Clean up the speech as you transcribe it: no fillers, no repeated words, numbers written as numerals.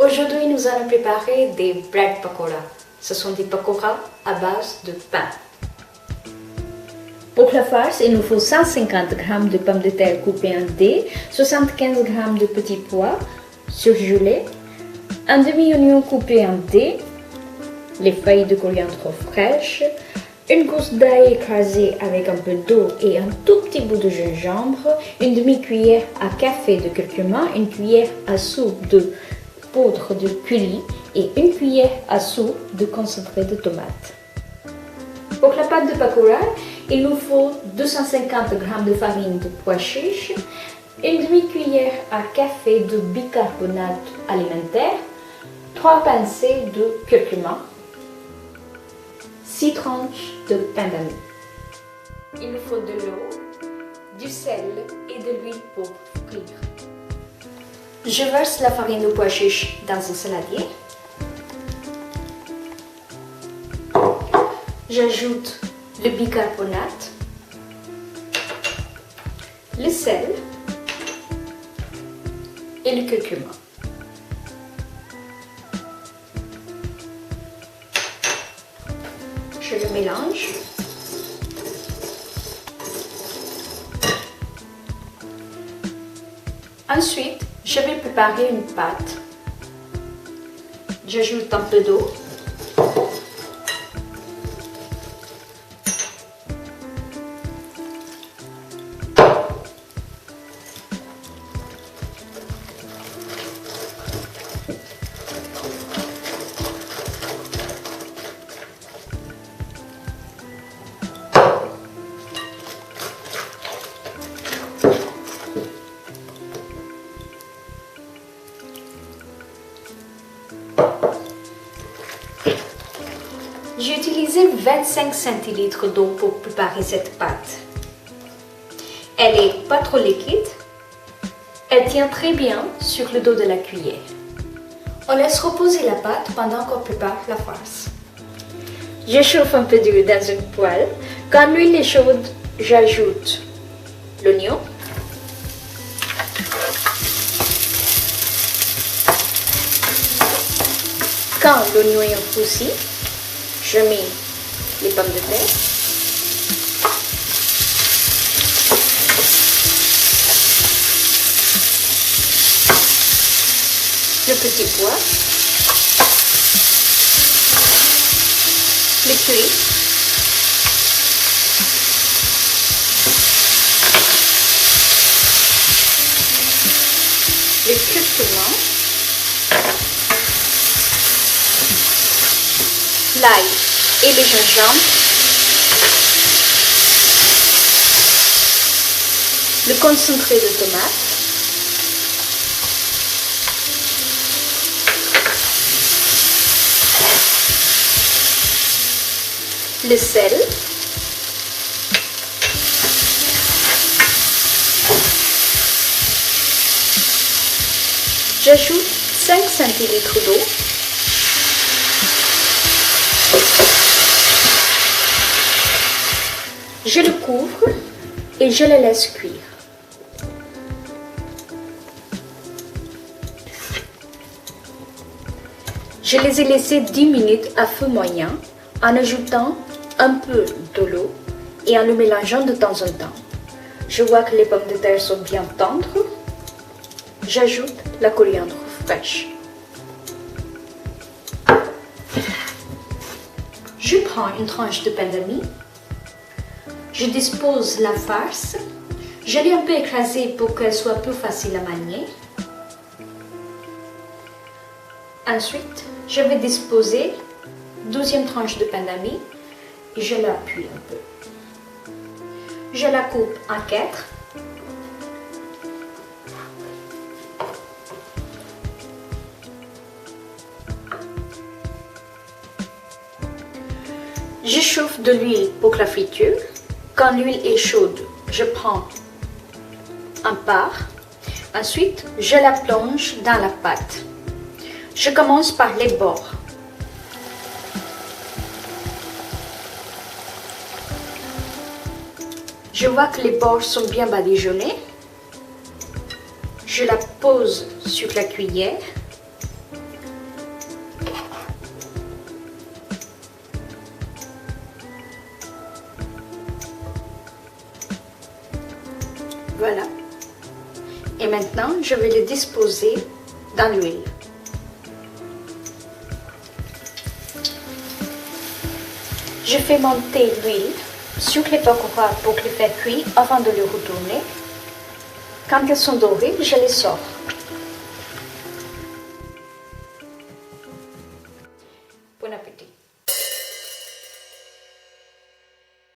Aujourd'hui, nous allons préparer des bread pakora. Ce sont des pakoras à base de pain. Pour la farce, il nous faut 150 g de pommes de terre coupées en dés, 75 g de petits pois surgelés, un demi-oignon coupé en dés, les feuilles de coriandre fraîches, une gousse d'ail écrasée avec un peu d'eau et un tout petit bout de gingembre, une demi-cuillère à café de curcuma, une cuillère à soupe de poudre de coulis et une cuillère à soupe de concentré de tomate. Pour la pâte de pakora, il nous faut 250 g de farine de pois chiches, une demi-cuillère à café de bicarbonate alimentaire, 3 pincées de curcuma, 6 tranches de pain d'anis. Il nous faut de l'eau, du sel et de l'huile pour frire. Je verse la farine de pois chiches dans un saladier. J'ajoute le bicarbonate, le sel et le curcuma. Je le mélange. Ensuite, je vais préparer une pâte. J'ajoute un peu d'eau. J'ai utilisé 25 centilitres d'eau pour préparer cette pâte. Elle n'est pas trop liquide. Elle tient très bien sur le dos de la cuillère. On laisse reposer la pâte pendant qu'on prépare la farce. Je chauffe un peu d'huile dans une poêle. Quand l'huile est chaude, j'ajoute l'oignon. Quand l'oignon est roussi, je mets les pommes de terre. Le petit pois. Le cuit. Le curcuma. L'ail et le gingembre, le concentré de tomate, le sel, j'ajoute 5 centilitres d'eau. Je le couvre et je le laisse cuire. Je les ai laissés 10 minutes à feu moyen en ajoutant un peu de l'eau et en le mélangeant de temps en temps. Je vois que les pommes de terre sont bien tendres. J'ajoute la coriandre fraîche. Je prends une tranche de pain d'anis. Je dispose la farce. Je l'ai un peu écrasée pour qu'elle soit plus facile à manier. Ensuite, je vais disposer 12e tranche de pain d'anis et je l'appuie un peu. Je la coupe en 4. Je chauffe de l'huile pour la friture. Quand l'huile est chaude, je prends un part. Ensuite, je la plonge dans la pâte. Je commence par les bords. Je vois que les bords sont bien badigeonnés. Je la pose sur la cuillère Voilà. Et maintenant, je vais les disposer dans l'huile. Je fais monter l'huile sur les pakoras pour les faire cuire avant de les retourner. Quand elles sont dorées, je les sors.